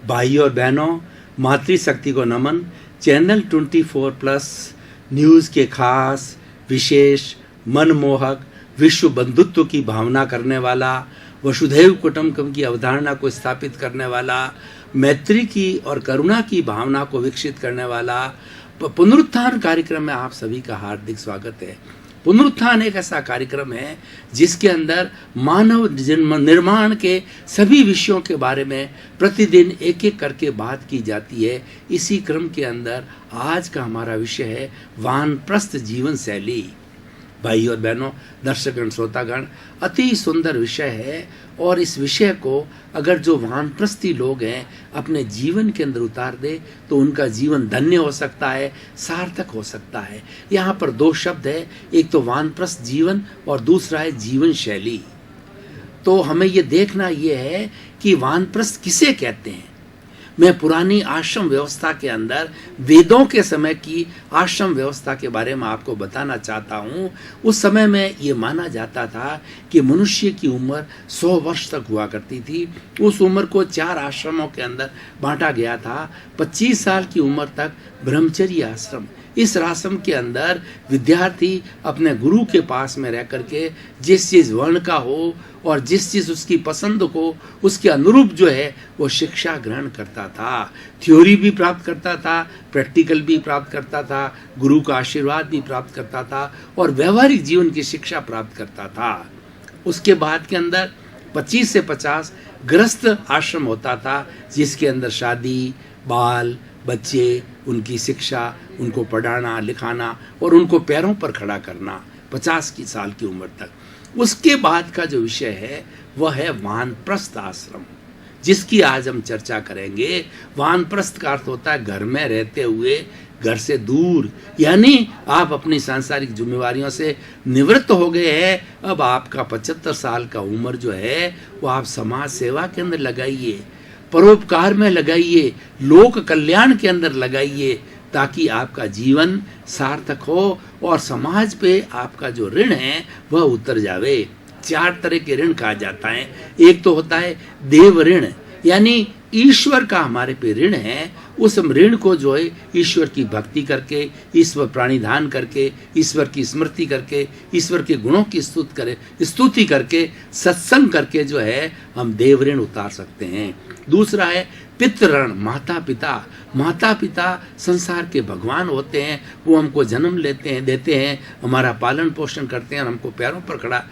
भाइयों और बहनों, मातृशक्ति को नमन। चैनल 24+ न्यूज़ के खास, विशेष, मनमोहक, विश्व बंधुत्व की भावना करने वाला, वसुधैव कुटुंबकम की अवधारणा को स्थापित करने वाला, मैत्री की और करुणा की भावना को विकसित करने वाला पुनरुत्थान कार्यक्रम में आप सभी का हार्दिक स्वागत है। पुनरुत्थान एक ऐसा कार्यक्रम है जिसके अंदर मानव जन्म निर्माण के सभी विषयों के बारे में प्रतिदिन एक एक करके बात की जाती है। इसी क्रम के अंदर आज का हमारा विषय है वानप्रस्थ जीवन शैली। भाई और बहनों, दर्शकगण, श्रोतागण, अति सुंदर विषय है और इस विषय को अगर जो वानप्रस्थी लोग हैं अपने जीवन के अंदर उतार दे तो उनका जीवन धन्य हो सकता है, सार्थक हो सकता है। यहाँ पर दो शब्द है, एक तो वानप्रस्थ जीवन और दूसरा है जीवन शैली। तो हमें ये देखना ये है कि वानप्रस्थ किसे कहते हैं। मैं पुरानी आश्रम व्यवस्था के अंदर वेदों के समय की आश्रम व्यवस्था के बारे में आपको बताना चाहता हूँ। उस समय में ये माना जाता था कि मनुष्य की उम्र 100 वर्ष तक हुआ करती थी। उस उम्र को 4 आश्रमों के अंदर बांटा गया था। 25 साल की उम्र तक ब्रह्मचर्य आश्रम, इस आश्रम के अंदर विद्यार्थी अपने गुरु के पास में रह करके जिस चीज़ वर्ण का हो और जिस चीज़ उसकी पसंद को उसके अनुरूप जो है वो शिक्षा ग्रहण करता था। थ्योरी भी प्राप्त करता था, प्रैक्टिकल भी प्राप्त करता था, गुरु का आशीर्वाद भी प्राप्त करता था और व्यवहारिक जीवन की शिक्षा प्राप्त करता था। उसके बाद के अंदर 25 से 50 गृहस्थ आश्रम होता था जिसके अंदर शादी, बाल बच्चे, उनकी शिक्षा, उनको पढ़ाना लिखाना और उनको पैरों पर खड़ा करना 50 साल की उम्र तक। उसके बाद का जो विषय है वह है वानप्रस्थ आश्रम, जिसकी आज हम चर्चा करेंगे। वानप्रस्थ का अर्थ होता है घर में रहते हुए घर से दूर, यानी आप अपनी सांसारिक जिम्मेवारियों से निवृत्त हो गए हैं। अब आपका 75 साल का उम्र जो है वो आप समाज सेवा के अंदर लगाइए, परोपकार में लगाइए, लोक कल्याण के अंदर लगाइए, ताकि आपका जीवन सार्थक हो और समाज पे आपका जो ऋण है वह उतर जावे। 4 तरह के ऋण कहा जाता है। एक तो होता है देव ऋण, यानी ईश्वर का हमारे पे ऋण है। उस ऋण को जो है ईश्वर की भक्ति करके, ईश्वर प्राणिधान करके, ईश्वर की स्मृति करके, ईश्वर के गुणों की स्तुति करके, सत्संग करके जो है हम देव ऋण उतार सकते हैं। दूसरा है पितृ ऋण, माता पिता। माता पिता संसार के भगवान होते हैं, वो हमको जन्म देते हैं, हमारा पालन पोषण करते हैं और हमको पैरों पर खड़ा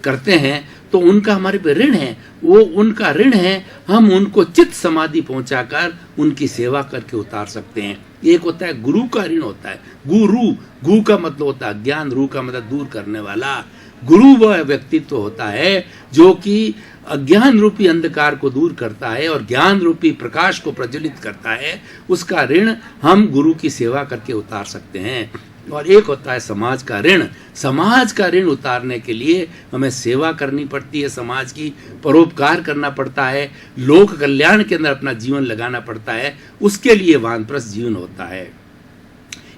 करते हैं, तो उनका हमारे पे ऋण है। वो उनका ऋण है, हम उनको चित्त समाधि पहुंचाकर उनकी सेवा करके उतार सकते हैं। एक होता है गुरु का ऋण होता है। गु का मतलब होता है ज्ञान, रू का मतलब दूर करने वाला। गुरु वह व्यक्तित्व होता है जो कि अज्ञान रूपी अंधकार को दूर करता है और ज्ञान रूपी प्रकाश को प्रज्वलित करता है। उसका ऋण हम गुरु की सेवा करके उतार सकते हैं। और एक होता है समाज का ऋण। समाज का ऋण उतारने के लिए हमें सेवा करनी पड़ती है, समाज की परोपकार करना पड़ता है, लोक कल्याण के अंदर अपना जीवन लगाना पड़ता है। उसके लिए वानप्रस्थ जीवन होता है।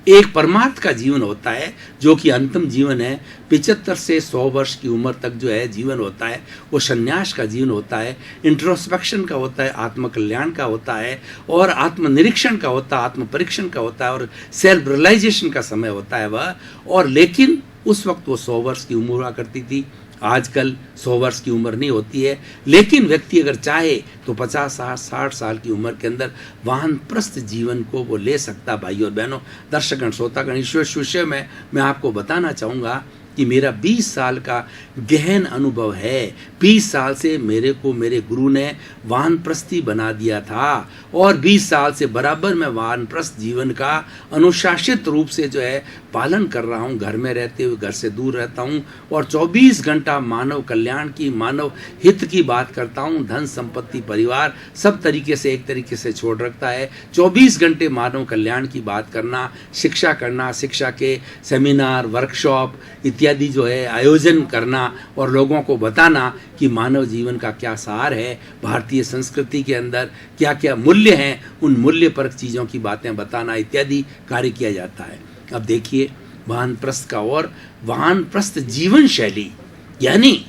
एक परमार्थ का जीवन होता है जो कि अंतिम जीवन है। 75 से 100 वर्ष की उम्र तक जो है जीवन होता है वो संन्यास का जीवन होता है, इंट्रोस्पेक्शन का होता है, आत्मकल्याण का होता है और आत्मनिरीक्षण का होता है, आत्मपरीक्षण का होता है और सेल्फ रियलाइजेशन का समय होता है वह। और लेकिन उस वक्त वो 100 वर्ष की उम्र हुआ करती थी। आजकल 100 वर्ष की उम्र नहीं होती है, लेकिन व्यक्ति अगर चाहे तो 50-60 साल की उम्र के अंदर वानप्रस्थ जीवन को वो ले सकता। भाई और बहनों, दर्शकगण, श्रोतागण, इस विषय में मैं आपको बताना चाहूँगा कि मेरा 20 साल का गहन अनुभव है। 20 साल से मेरे को मेरे गुरु ने वानप्रस्थी बना दिया था और 20 साल से बराबर मैं वानप्रस्थ जीवन का अनुशासित रूप से जो है पालन कर रहा हूँ। घर में रहते हुए घर से दूर रहता हूँ और 24 घंटा मानव कल्याण की, मानव हित की बात करता हूँ। धन संपत्ति परिवार सब तरीके से एक तरीके से छोड़ रखता है। 24 घंटे मानव कल्याण की बात करना, शिक्षा करना, शिक्षा के सेमिनार, वर्कशॉप इत्यादि जो है आयोजन करना और लोगों को बताना कि मानव जीवन का क्या सार है, भारतीय संस्कृति के अंदर क्या क्या मूल्य हैं, उन मूल्य परक चीज़ों की बातें बताना इत्यादि कार्य किया जाता है। अब देखिए वानप्रस्थ का और वानप्रस्थ जीवन शैली, यानी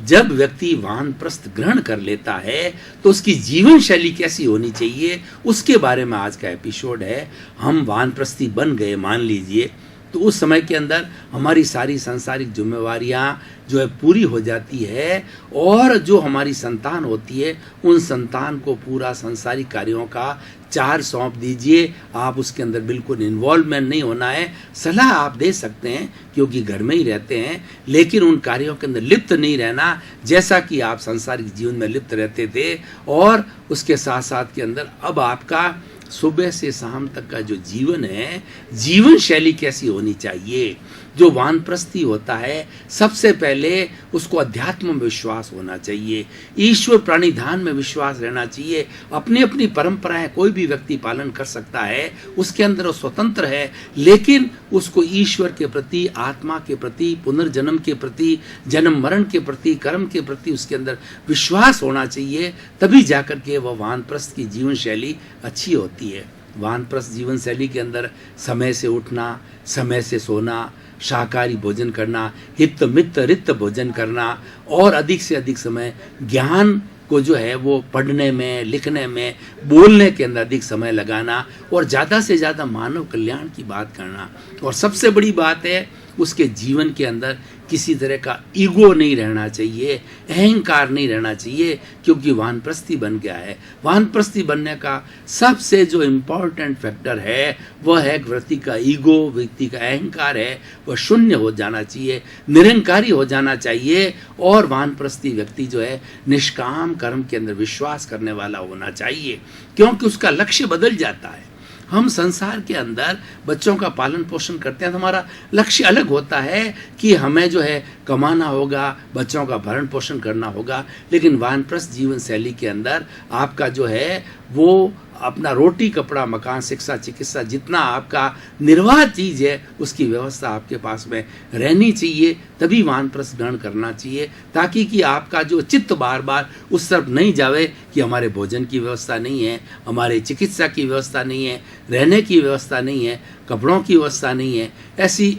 जब व्यक्ति वानप्रस्थ ग्रहण कर लेता है तो उसकी जीवन शैली कैसी होनी चाहिए, उसके बारे में आज का एपिसोड है। हम वानप्रस्थी बन गए मान लीजिए, तो उस समय के अंदर हमारी सारी सांसारिक जिम्मेवारियां जो है पूरी हो जाती है, और जो हमारी संतान होती है उन संतान को पूरा सांसारिक कार्यों का चार्ज सौंप दीजिए। आप उसके अंदर बिल्कुल इन्वॉल्वमेंट नहीं होना है। सलाह आप दे सकते हैं क्योंकि घर में ही रहते हैं, लेकिन उन कार्यों के अंदर लिप्त नहीं रहना जैसा कि आप सांसारिक जीवन में लिप्त रहते थे। और उसके साथ साथ के अंदर अब आपका सुबह से शाम तक का जो जीवन है, जीवन शैली कैसी होनी चाहिए। जो वानप्रस्थी होता है सबसे पहले उसको अध्यात्म में विश्वास होना चाहिए, ईश्वर प्राणिधान में विश्वास रहना चाहिए। अपनी अपनी परंपराएं कोई भी व्यक्ति पालन कर सकता है, उसके अंदर वो स्वतंत्र है, लेकिन उसको ईश्वर के प्रति, आत्मा के प्रति, पुनर्जन्म के प्रति, जन्म मरण के प्रति, कर्म के प्रति उसके अंदर विश्वास होना चाहिए। तभी जाकर के वह वानप्रस्थ की जीवन शैली अच्छी होती है। वानप्रस्थ जीवन शैली के अंदर समय से उठना, समय से सोना, शाकाहारी भोजन करना, हित मित रित भोजन करना, और अधिक से अधिक समय ज्ञान को जो है वो पढ़ने में, लिखने में, बोलने के अंदर अधिक समय लगाना, और ज़्यादा से ज़्यादा मानव कल्याण की बात करना। और सबसे बड़ी बात है उसके जीवन के अंदर किसी तरह का ईगो नहीं रहना चाहिए, अहंकार नहीं रहना चाहिए, क्योंकि वानप्रस्थी बन गया है। वानप्रस्थी बनने का सबसे जो इम्पोर्टेंट फैक्टर है वह है व्यक्ति का ईगो, व्यक्ति का अहंकार है वह शून्य हो जाना चाहिए, निरंकारी हो जाना चाहिए। और वानप्रस्थी व्यक्ति जो है निष्काम कर्म के अंदर विश्वास करने वाला होना चाहिए, क्योंकि उसका लक्ष्य बदल जाता है। हम संसार के अंदर बच्चों का पालन पोषण करते हैं तो हमारा लक्ष्य अलग होता है कि हमें जो है कमाना होगा, बच्चों का भरण पोषण करना होगा। लेकिन वानप्रस्थ जीवन शैली के अंदर आपका जो है वो अपना रोटी, कपड़ा, मकान, शिक्षा, चिकित्सा, जितना आपका निर्वाह चीज़ है उसकी व्यवस्था आपके पास में रहनी चाहिए। तभी वानप्रस्थ ग्रहण करना चाहिए, ताकि कि आपका जो चित्त बार बार उस तरफ नहीं जावे कि हमारे भोजन की व्यवस्था नहीं है, हमारे चिकित्सा की व्यवस्था नहीं है, रहने की व्यवस्था नहीं है, कपड़ों की व्यवस्था नहीं है।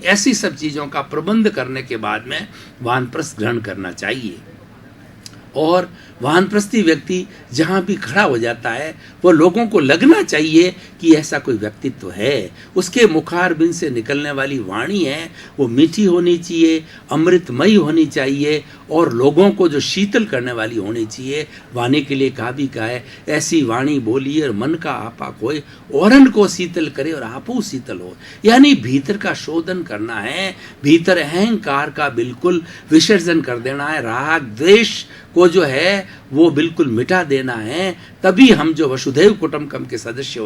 ऐसी सब चीज़ों का प्रबंध करने के बाद में वानप्रस्थ ग्रहण करना चाहिए। और वानप्रस्थी व्यक्ति जहाँ भी खड़ा हो जाता है वो लोगों को लगना चाहिए कि ऐसा कोई व्यक्तित्व है। उसके मुखारबिंद से निकलने वाली वाणी है वो मीठी होनी चाहिए, अमृतमयी होनी चाहिए, और लोगों को जो शीतल करने वाली होनी चाहिए। वाणी के लिए कहा भी कहा है, ऐसी वाणी बोलिए और मन का आपा कोई, औरन को शीतल करे और आपू शीतल हो। यानी भीतर का शोधन करना है, भीतर अहंकार का बिल्कुल विसर्जन कर देना है, राग द्वेष को जो है वो बिल्कुल मिटा देना है। तभी हम जो वसुधैव कुटुंबकम के सदस्य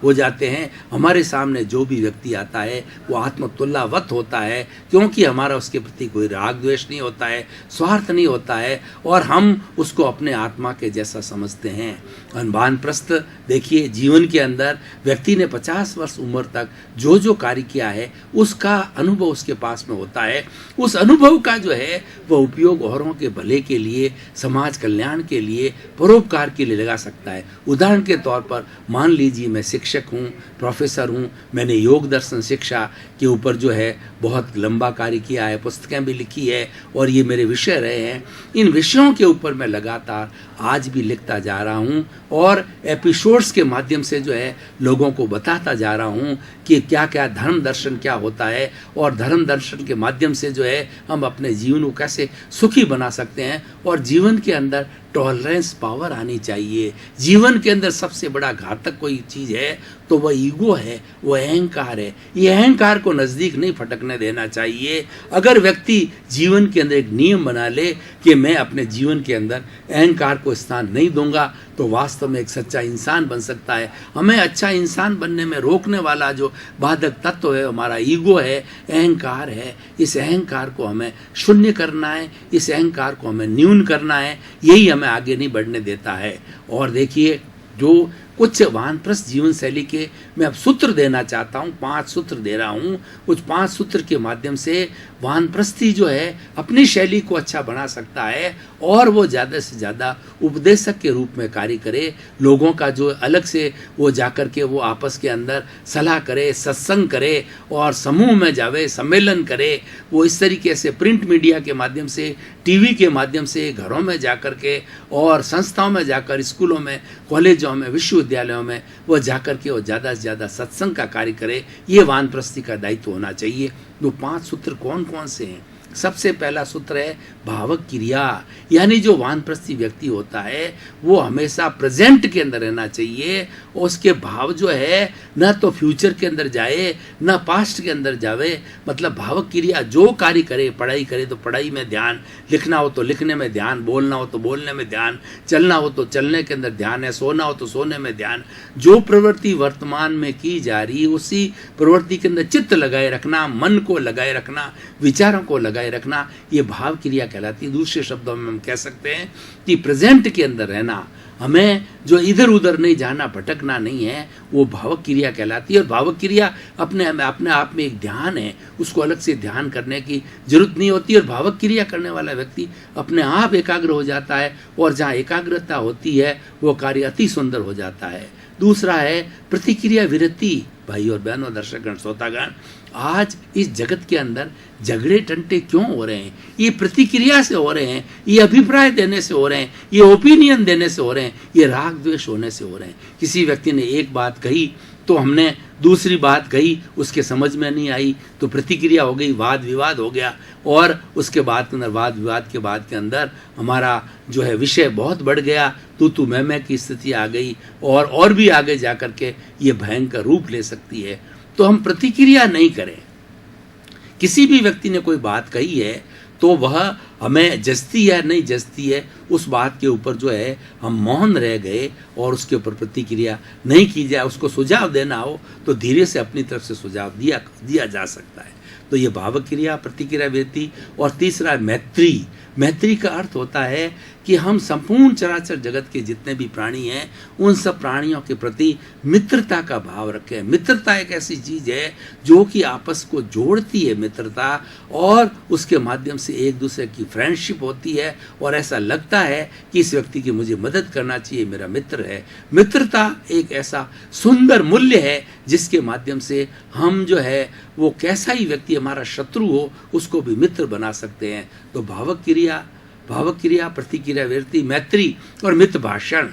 हो जाते हैं। हमारे सामने जो भी व्यक्ति आता है वो आत्मतुल्यवत होता है, क्योंकि हमारा उसके प्रति कोई राग द्वेष नहीं होता है, स्वार्थ नहीं होता है, और हम उसको अपने आत्मा के जैसा समझते हैं। वानप्रस्थ देखिए, जीवन के अंदर व्यक्ति ने 50 वर्ष उम्र तक जो जो कार्य किया है उसका अनुभव उसके पास में होता है। उस अनुभव का जो है वह उपयोग औरों के भले के लिए, समाज कल्याण के लिए, परोपकार के लिए लगा सकता है। उदाहरण के तौर पर मान लीजिए मैं शिक्षक हूँ, प्रोफेसर हूँ, मैंने योग दर्शन शिक्षा के ऊपर जो है बहुत लंबा कार्य किया है, पुस्तकें भी लिखी है, और ये मेरे विषय रहे हैं। इन विषयों के ऊपर मैं लगातार आज भी लिखता जा रहा हूँ, और एपिसोड्स के माध्यम से जो है लोगों को बताता जा रहा हूँ कि क्या क्या धर्म दर्शन क्या होता है, और धर्म दर्शन के माध्यम से जो है हम अपने जीवन को कैसे सुखी बना सकते हैं। और जीवन के अंदर टॉलरेंस पावर आनी चाहिए। जीवन के अंदर सबसे बड़ा घातक कोई चीज़ है तो वह ईगो है, वो अहंकार है। ये अहंकार को नज़दीक नहीं फटकने देना चाहिए। अगर व्यक्ति जीवन के अंदर एक नियम बना ले कि मैं अपने जीवन के अंदर अहंकार को स्थान नहीं दूंगा, तो वास्तव में एक सच्चा इंसान बन सकता है। हमें अच्छा इंसान बनने में रोकने वाला जो बाधक तत्व है हमारा ईगो है, अहंकार है। इस अहंकार को हमें शून्य करना है, इस अहंकार को हमें न्यून करना है, यही हमें आगे नहीं बढ़ने देता है। और देखिए, जो कुछ वानप्रस्थ जीवन शैली के मैं अब सूत्र देना चाहता हूँ, 5 सूत्र दे रहा हूँ। कुछ 5 सूत्र के माध्यम से वानप्रस्थी जो है अपनी शैली को अच्छा बना सकता है, और वो ज़्यादा से ज़्यादा उपदेशक के रूप में कार्य करे। लोगों का जो अलग से वो जाकर के वो आपस के अंदर सलाह करे, सत्संग करे, और समूह में जावे, सम्मेलन करे। वो इस तरीके से प्रिंट मीडिया के माध्यम से, टीवी के माध्यम से, घरों में जाकर के और संस्थाओं में जाकर, स्कूलों में, कॉलेजों में, विश्वविद्यालयों में वह जाकर के और ज़्यादा से ज़्यादा सत्संग का कार्य करे। ये वानप्रस्थी का दायित्व होना चाहिए। वो 5 सूत्र कौन कौन से हैं? सबसे पहला सूत्र है भावक क्रिया, यानी जो वानप्रस्थी व्यक्ति होता है वो हमेशा प्रेजेंट के अंदर रहना चाहिए और उसके भाव जो है न तो फ्यूचर के अंदर जाए न पास्ट के अंदर जावे। मतलब भावक क्रिया जो कार्य करे, पढ़ाई करे तो पढ़ाई में ध्यान, लिखना हो तो लिखने में ध्यान, बोलना हो तो बोलने में ध्यान, चलना हो तो चलने के अंदर ध्यान है, सोना हो तो सोने में ध्यान। जो प्रवृत्ति वर्तमान में की जा रही उसी प्रवृत्ति के अंदर चित्त लगाए रखना, मन को लगाए रखना, विचारों को लगाए रखना, ये भाव क्रिया कहलाती है। दूसरे शब्दों में हम कह सकते हैं कि प्रेजेंट के अंदर रहना, हमें जो इधर उधर नहीं जाना, भटकना नहीं है, वो भावक क्रिया कहलाती है। और भावक क्रिया अपने आप में एक ध्यान है, उसको अलग से ध्यान करने की जरूरत नहीं होती। और भावक क्रिया करने वाला व्यक्ति अपने आप एकाग्र हो जाता है और जहाँ एकाग्रता होती है वो कार्य अति सुंदर हो जाता है। दूसरा है प्रतिक्रिया विरति। भाई और बहनों, दर्शकगण, श्रोतागण, आज इस जगत के अंदर झगड़े टंटे क्यों हो रहे हैं? ये प्रतिक्रिया से हो रहे हैं, ये अभिप्राय देने से हो रहे हैं, ये ओपिनियन देने से हो रहे हैं, ये राग द्वेष होने से हो रहे हैं। किसी व्यक्ति ने एक बात कही तो हमने दूसरी बात कही, उसके समझ में नहीं आई तो प्रतिक्रिया हो गई, वाद विवाद हो गया और उसके बाद के अंदर वाद विवाद के बाद के अंदर हमारा जो है विषय बहुत बढ़ गया, तू मैं की स्थिति आ गई और भी आगे जा कर के ये भयंकर रूप ले सकती है। तो हम प्रतिक्रिया नहीं करें। किसी भी व्यक्ति ने कोई बात कही है तो वह हमें जचती है नहीं जचती है, उस बात के ऊपर जो है हम मौन रह गए और उसके ऊपर प्रतिक्रिया नहीं की जाए। उसको सुझाव देना हो तो धीरे से अपनी तरफ से सुझाव दिया जा सकता है। तो ये भावक क्रिया, प्रतिक्रिया व्यक्ति। और तीसरा मैत्री। मैत्री का अर्थ होता है कि हम संपूर्ण चराचर जगत के जितने भी प्राणी हैं उन सब प्राणियों के प्रति मित्रता का भाव रखें। मित्रता एक ऐसी चीज़ है जो कि आपस को जोड़ती है, मित्रता, और उसके माध्यम से एक दूसरे की फ्रेंडशिप होती है और ऐसा लगता है कि इस व्यक्ति की मुझे मदद करना चाहिए, मेरा मित्र है। मित्रता एक ऐसा सुंदर मूल्य है जिसके माध्यम से हम जो है वो कैसा ही व्यक्ति हमारा शत्रु हो उसको भी मित्र बना सकते हैं। तो भावक क्रिया, प्रतिक्रिया वृत्ति, मैत्री और मित भाषण।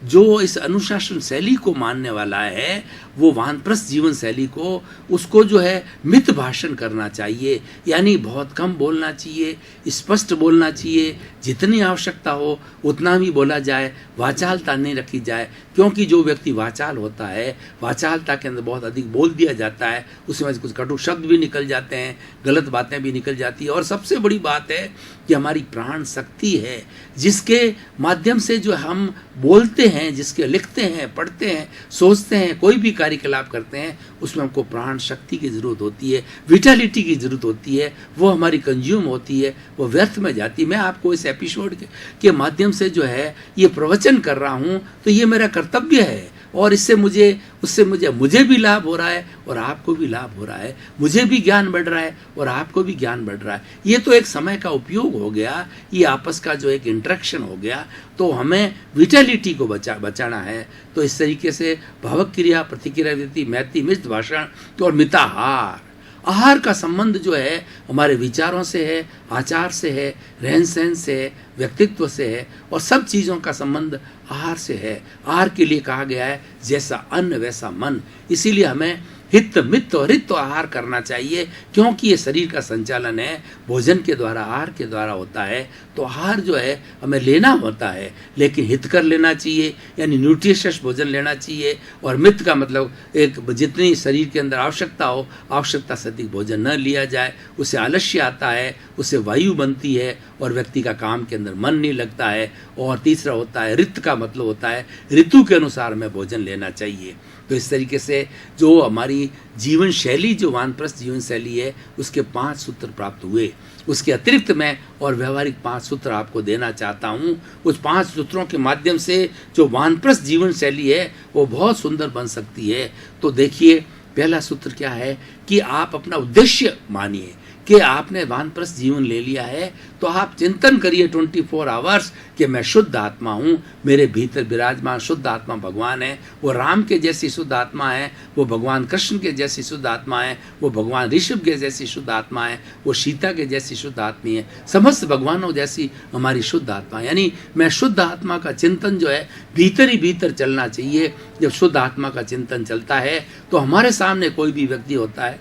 जो इस अनुशासन शैली को मानने वाला है वो वानप्रस्थ जीवन शैली को, उसको जो है मित भाषण करना चाहिए, यानी बहुत कम बोलना चाहिए, स्पष्ट बोलना चाहिए, जितनी आवश्यकता हो उतना भी बोला जाए, वाचालता नहीं रखी जाए। क्योंकि जो व्यक्ति वाचाल होता है, वाचालता के अंदर बहुत अधिक बोल दिया जाता है, उसमें कुछ कटु शब्द भी निकल जाते हैं, गलत बातें भी निकल जाती है। और सबसे बड़ी बात है कि हमारी प्राण शक्ति है जिसके माध्यम से जो हम बोलते हैं, जिसके लिखते हैं, पढ़ते हैं, सोचते हैं, कोई भी कार्यकलाप करते हैं, उसमें हमको प्राण शक्ति की जरूरत होती है, विटालिटी की जरूरत होती है। वो हमारी कंज्यूम होती है, वो व्यर्थ में जाती है। मैं आपको इस एपिसोड के माध्यम से जो है ये प्रवचन कर रहा हूँ तो ये मेरा कर्तव्य है और उससे मुझे भी लाभ हो रहा है और आपको भी लाभ हो रहा है, मुझे भी ज्ञान बढ़ रहा है और आपको भी ज्ञान बढ़ रहा है। ये तो एक समय का उपयोग हो गया, ये आपस का जो एक इंटरेक्शन हो गया। तो हमें विटालिटी को बचाना है। तो इस तरीके से भावक क्रिया, प्रतिक्रिया वृत्ति, मैत्री, मित भाषण और मिताहार। आहार का संबंध जो है हमारे विचारों से है, आचार से है, रहन सहन से है, व्यक्तित्व से है और सब चीज़ों का संबंध आहार से है। आहार के लिए कहा गया है जैसा अन्न वैसा मन। इसीलिए हमें हित मित और रित आहार करना चाहिए, क्योंकि ये शरीर का संचालन है भोजन के द्वारा, आहार के द्वारा होता है। तो आहार जो है हमें लेना होता है, लेकिन हितकर लेना चाहिए, यानी न्यूट्रिशियस भोजन लेना चाहिए। और मित का मतलब एक जितनी शरीर के अंदर आवश्यकता हो, आवश्यकता से अधिक भोजन न लिया जाए, उससे आलस्य आता है, उससे वायु बनती है और व्यक्ति का काम के अंदर मन नहीं लगता है। और तीसरा होता है रित का मतलब होता है ऋतु के अनुसार हमें भोजन लेना चाहिए। तो इस तरीके से जो हमारी जीवन शैली, जो वानप्रस्थ जीवन शैली है, उसके 5 सूत्र प्राप्त हुए। उसके अतिरिक्त मैं और व्यवहारिक 5 सूत्र आपको देना चाहता हूँ। उस 5 सूत्रों के माध्यम से जो वानप्रस्थ जीवन शैली है वो बहुत सुंदर बन सकती है। तो देखिए, पहला सूत्र क्या है कि आप अपना उद्देश्य मानिए कि आपने वानप्रस्थ जीवन ले लिया है तो आप चिंतन करिए 24 आवर्स कि मैं शुद्ध आत्मा हूँ, मेरे भीतर विराजमान शुद्ध आत्मा भगवान है। वो राम के जैसी शुद्ध आत्मा है, वो भगवान कृष्ण के जैसी शुद्ध आत्मा है, वो भगवान ऋषभ के जैसी शुद्ध आत्मा है, वो सीता के जैसी शुद्ध आत्मा है, समस्त भगवानों जैसी हमारी शुद्ध आत्मा। यानी मैं शुद्ध आत्मा का चिंतन जो है भीतर ही भीतर चलना चाहिए। जब शुद्ध आत्मा का चिंतन चलता है तो हमारे सामने कोई भी व्यक्ति होता है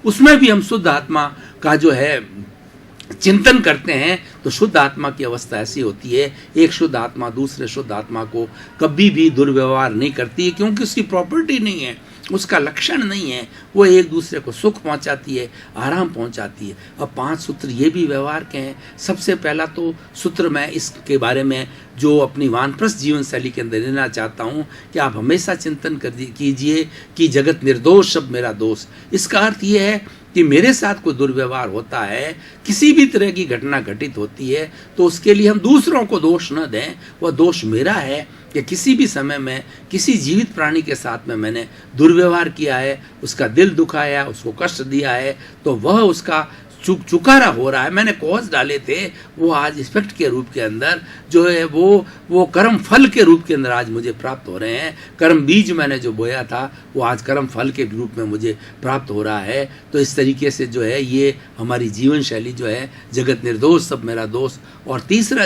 उसमें भी हम शुद्ध आत्मा का जो है चिंतन करते हैं तो शुद्ध आत्मा की अवस्था ऐसी होती है, एक शुद्ध आत्मा दूसरे शुद्ध आत्मा को कभी भी दुर्व्यवहार नहीं करती है, क्योंकि उसकी प्रॉपर्टी नहीं है, उसका लक्षण नहीं है। वो एक दूसरे को सुख पहुंचाती है, आराम पहुंचाती है। अब 5 सूत्र ये भी व्यवहार के हैं। सबसे पहला तो सूत्र मैं इसके बारे में जो अपनी वानप्रस्थ जीवन शैली के अंदर लेना चाहता हूँ कि आप हमेशा चिंतन कीजिए कि जगत निर्दोष सब मेरा दोष। इसका अर्थ ये है कि मेरे साथ कोई दुर्व्यवहार होता है, किसी भी तरह की घटना घटित होती है, तो उसके लिए हम दूसरों को दोष न दें। वह दोष मेरा है कि किसी भी समय में किसी जीवित प्राणी के साथ में मैंने दुर्व्यवहार किया है, उसका दिल दुखाया, उसको कष्ट दिया है, तो वह उसका चुकारा हो रहा है। मैंने कॉज डाले थे, वो आज इफेक्ट के रूप के अंदर जो है वो कर्म फल के रूप के अंदर आज मुझे प्राप्त हो रहे हैं। कर्म बीज मैंने जो बोया था वो आज कर्म फल के रूप में मुझे प्राप्त हो रहा है। तो इस तरीके से जो है ये हमारी जीवन शैली जो है जगत निर्दोष सब मेरा दोष। और तीसरा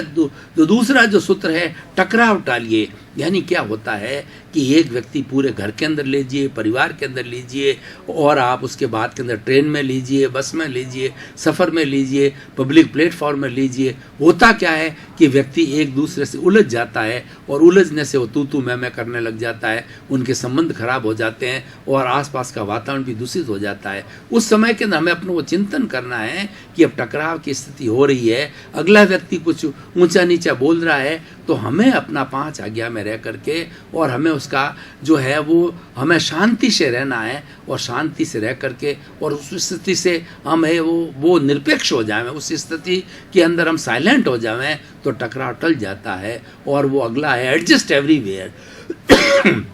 दूसरा जो सूत्र है, टकराव टालिए। यानी क्या होता है कि एक व्यक्ति पूरे घर के अंदर लीजिए, परिवार के अंदर लीजिए, और आप उसके बाद के अंदर ट्रेन में लीजिए, बस में लीजिए, सफ़र में लीजिए, पब्लिक प्लेटफॉर्म में लीजिए, होता क्या है कि व्यक्ति एक दूसरे से उलझ जाता है और उलझने से वो तू मैं करने लग जाता है, उनके संबंध खराब हो जाते हैं और आसपास का वातावरण भी दूषित हो जाता है। उस समय के अंदर हमें अपने को चिंतन करना है कि अब टकराव की स्थिति हो रही है, अगला व्यक्ति कुछ ऊंचा नीचा बोल रहा है, तो हमें अपना 5 आज्ञा में रह करके और हमें उसका जो है वो हमें शांति से रहना है, और शांति से रह करके और उस स्थिति से हमें वो निरपेक्ष हो जाएं, उस स्थिति के अंदर हम साइलेंट हो जाएं तो टकराव टल जाता है। और वो अगला है एडजस्ट एवरीवेयर।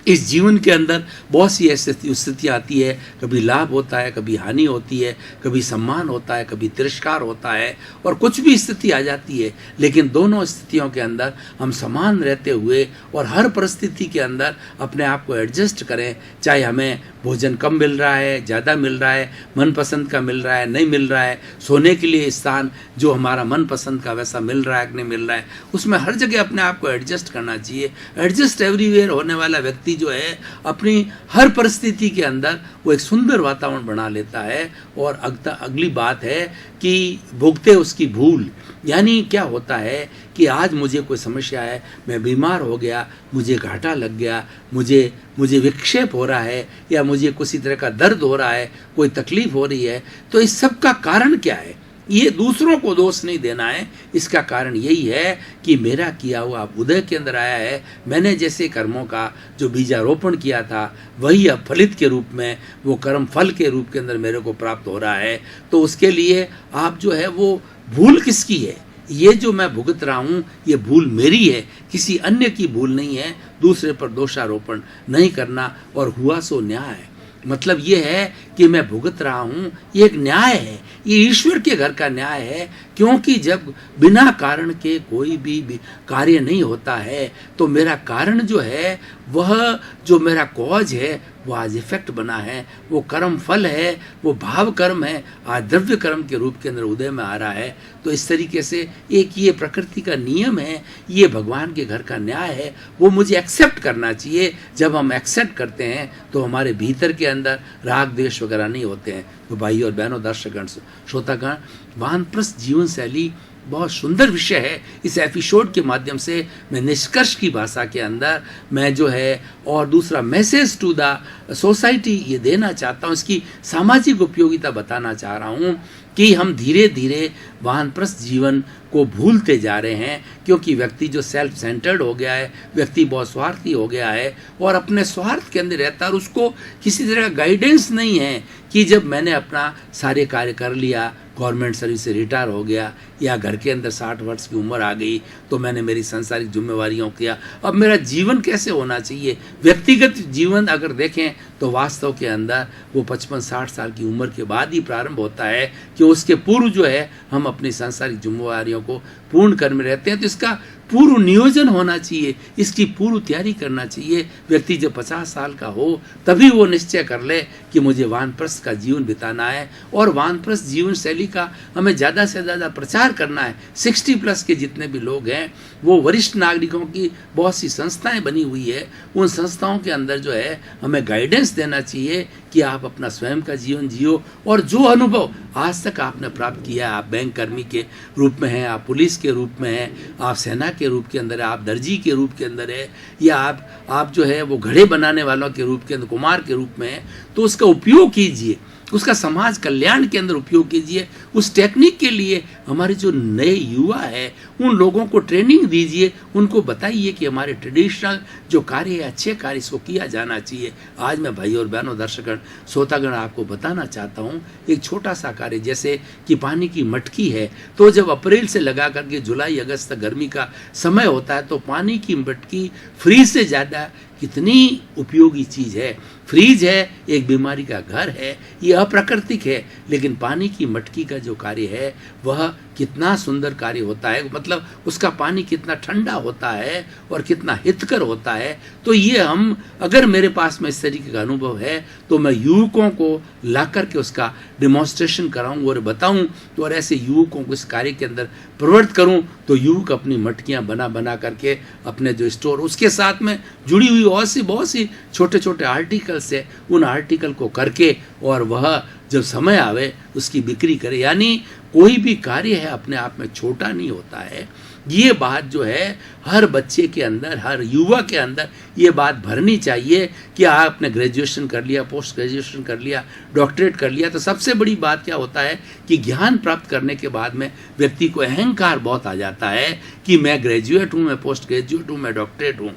इस जीवन के अंदर बहुत सी ऐसी स्थितियाँ आती है, कभी लाभ होता है, कभी हानि होती है, कभी सम्मान होता है, कभी तिरस्कार होता है, और कुछ भी स्थिति आ जाती है। लेकिन दोनों स्थितियों के अंदर हम समान रहते हुए और हर परिस्थिति के अंदर अपने आप को एडजस्ट करें। चाहे हमें भोजन कम मिल रहा है, ज़्यादा मिल रहा है, मनपसंद का मिल रहा है, नहीं मिल रहा है, सोने के लिए स्थान जो हमारा मनपसंद का वैसा मिल रहा है कि नहीं मिल रहा है, उसमें हर जगह अपने आप को एडजस्ट करना चाहिए। एडजस्ट एवरीवेयर होने वाला व्यक्ति जो है अपनी हर परिस्थिति के अंदर वो एक सुंदर वातावरण बना लेता है। और अगली बात है कि भुगते उसकी भूल। यानी क्या होता है कि आज मुझे कोई समस्या है, मैं बीमार हो गया, मुझे घाटा लग गया, मुझे विक्षेप हो रहा है, या मुझे किसी तरह का दर्द हो रहा है, कोई तकलीफ हो रही है, तो इस सब का कारण क्या है? ये दूसरों को दोष नहीं देना है। इसका कारण यही है कि मेरा किया हुआ उदय के अंदर आया है। मैंने जैसे कर्मों का जो बीजारोपण किया था वही अब फलित के रूप में वो कर्म फल के रूप के अंदर मेरे को प्राप्त हो रहा है। तो उसके लिए आप जो है वो भूल किसकी है? ये जो मैं भुगत रहा हूँ ये भूल मेरी है, किसी अन्य की भूल नहीं है। दूसरे पर दोषारोपण नहीं करना। और हुआ सो न्याय, मतलब ये है कि मैं भुगत रहा हूँ, ये एक न्याय है, ये ईश्वर के घर का न्याय है। क्योंकि जब बिना कारण के कोई भी कार्य नहीं होता है तो मेरा कारण जो है वह जो मेरा कॉज है वो आज इफेक्ट बना है, वो कर्म फल है, वो भाव कर्म है, आज द्रव्य कर्म के रूप के अंदर उदय में आ रहा है। तो इस तरीके से एक ये प्रकृति का नियम है, ये भगवान के घर का न्याय है, वो मुझे एक्सेप्ट करना चाहिए। जब हम एक्सेप्ट करते हैं तो हमारे भीतर के अंदर राग द्वेष वगैरह नहीं होते हैं। तो भाई और बहनों, दर्शकगण, श्रोतागण, वानप्रस्थ जीवन शैली बहुत सुंदर विषय है। इस एपिसोड के माध्यम से मैं निष्कर्ष की भाषा के अंदर मैं जो है और दूसरा मैसेज टू द सोसाइटी ये देना चाहता हूँ, इसकी सामाजिक उपयोगिता बताना चाह रहा हूँ कि हम धीरे धीरे वानप्रस्थ जीवन को भूलते जा रहे हैं। क्योंकि व्यक्ति जो सेल्फ सेंटर्ड हो गया है, व्यक्ति बहुत स्वार्थी हो गया है और अपने स्वार्थ के अंदर रहता है, और उसको किसी तरह का गाइडेंस नहीं है कि जब मैंने अपना सारे कार्य कर लिया, गवर्नमेंट सर्विस से रिटायर हो गया, या घर के अंदर 60 वर्ष की उम्र आ गई तो मैंने मेरी सांसारिक जिम्मेवारियों किया, अब मेरा जीवन कैसे होना चाहिए। व्यक्तिगत जीवन अगर देखें तो तो वास्तव के अंदर वो 55-60 साल की उम्र के बाद ही प्रारंभ होता है कि उसके पूर्व जो है हम अपनी सांसारिक जिम्मेवारियों को पूर्ण कर में रहते हैं। तो इसका पूर्व नियोजन होना चाहिए, इसकी पूर्व तैयारी करना चाहिए। व्यक्ति जब 50 साल का हो तभी वो निश्चय कर ले कि मुझे वानप्रस्थ का जीवन बिताना है और वानप्रस्थ जीवन शैली का हमें ज़्यादा से ज़्यादा प्रचार करना है। 60+ के जितने भी लोग हैं वो वरिष्ठ नागरिकों की बहुत सी संस्थाएं बनी हुई है, उन संस्थाओं के अंदर जो है हमें गाइडेंस देना चाहिए कि आप अपना स्वयं का जीवन जियो और जो अनुभव आज तक आपने प्राप्त किया, आप बैंक कर्मी के रूप में हैं, आप पुलिस के रूप में हैं, आप सेना के रूप के अंदर है, आप दर्जी के रूप के अंदर है, या आप जो है वो घड़े बनाने वालों के रूप के अंदर, कुमार के रूप में है, तो उसका उपयोग कीजिए, उसका समाज कल्याण के अंदर उपयोग कीजिए। उस टेक्निक के लिए हमारे जो नए युवा है उन लोगों को ट्रेनिंग दीजिए, उनको बताइए कि हमारे ट्रेडिशनल जो कार्य है, अच्छे कार्य इसको किया जाना चाहिए। आज मैं भाई और बहनों, दर्शकगण, श्रोतागण आपको बताना चाहता हूँ एक छोटा सा कार्य, जैसे कि पानी की मटकी है, तो जब अप्रैल से लगा करके जुलाई अगस्त तक गर्मी का समय होता है तो पानी की मटकी फ्रीज से ज़्यादा कितनी उपयोगी चीज़ है। फ्रीज है एक बीमारी का घर है, ये अप्राकृतिक है, लेकिन पानी की मटकी का जो कार्य है वह कितना सुंदर कार्य होता है, मतलब उसका पानी कितना ठंडा होता है और कितना हितकर होता है। तो ये हम, अगर मेरे पास में इस तरीके का अनुभव है तो मैं युवकों को ला करके उसका डिमॉन्स्ट्रेशन कराऊं और बताऊं, तो और ऐसे युवकों को इस कार्य के अंदर प्रवृत्त करूं, तो युवक अपनी मटकियां बना करके अपने जो स्टोर, उसके साथ में जुड़ी हुई बहुत सी छोटे छोटे आर्टिकल्स है, उन आर्टिकल को करके और वह जब समय आवे उसकी बिक्री करे। यानी कोई भी कार्य है अपने आप में छोटा नहीं होता है। ये बात जो है हर बच्चे के अंदर, हर युवा के अंदर ये बात भरनी चाहिए कि आपने ग्रेजुएशन कर लिया, पोस्ट ग्रेजुएशन कर लिया, डॉक्टरेट कर लिया, तो सबसे बड़ी बात क्या होता है कि ज्ञान प्राप्त करने के बाद में व्यक्ति को अहंकार बहुत आ जाता है कि मैं ग्रेजुएट हूँ, मैं पोस्ट ग्रेजुएट हूँ, मैं डॉक्टरेट हूँ।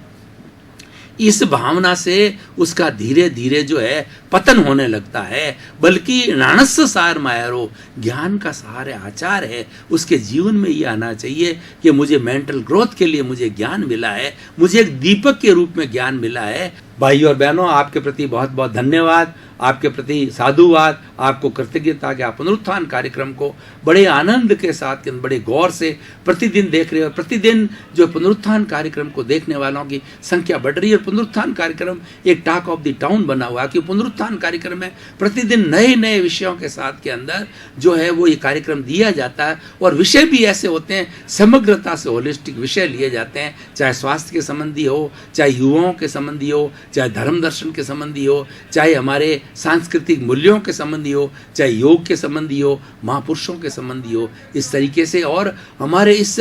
इस भावना से उसका धीरे धीरे जो है पतन होने लगता है, बल्कि नाणस्य सार मायरो, ज्ञान का सहारे आचार है, उसके जीवन में ये आना चाहिए कि मुझे मेंटल ग्रोथ के लिए मुझे ज्ञान मिला है, मुझे एक दीपक के रूप में ज्ञान मिला है। भाई और बहनों, आपके प्रति बहुत बहुत धन्यवाद, आपके प्रति साधुवाद, आपको कृतज्ञता कि आप पुनरुत्थान कार्यक्रम को बड़े आनंद के साथ, बड़े गौर से प्रतिदिन देख रहे हो। प्रतिदिन जो पुनरुत्थान कार्यक्रम को देखने वालों की संख्या बढ़ रही है। पुनरुत्थान कार्यक्रम एक टॉक ऑफ द टाउन बना हुआ है कि पुनरुत्थान कार्यक्रम में प्रतिदिन नए नए विषयों के साथ के अंदर जो है वो ये कार्यक्रम दिया जाता है, और विषय भी ऐसे होते हैं, समग्रता से होलिस्टिक विषय लिए जाते हैं, चाहे स्वास्थ्य के संबंधी हो, चाहे युवाओं के संबंधी हो, चाहे धर्म दर्शन के संबंधी हो, चाहे हमारे सांस्कृतिक मूल्यों के संबंधी हो, चाहे योग के संबंधी हो, महापुरुषों के संबंधी हो, इस तरीके से। और हमारे इस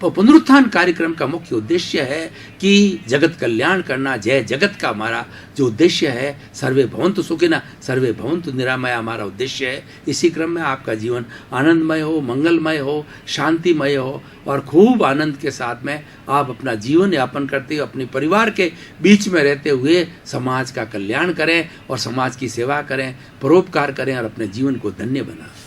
पुनरुत्थान कार्यक्रम का मुख्य उद्देश्य है कि जगत कल्याण करना। जय जगत का हमारा जो उद्देश्य है, सर्वे भवन्तु सुखिनः सर्वे भवन्तु निरामया हमारा उद्देश्य है। इसी क्रम में आपका जीवन आनंदमय हो, मंगलमय हो, शांतिमय हो, और खूब आनंद के साथ में आप अपना जीवन यापन करते हुए अपने परिवार के बीच में रहते हुए समाज का कल्याण करें और समाज की सेवा करें, परोपकार करें और अपने जीवन को धन्य बनाएं।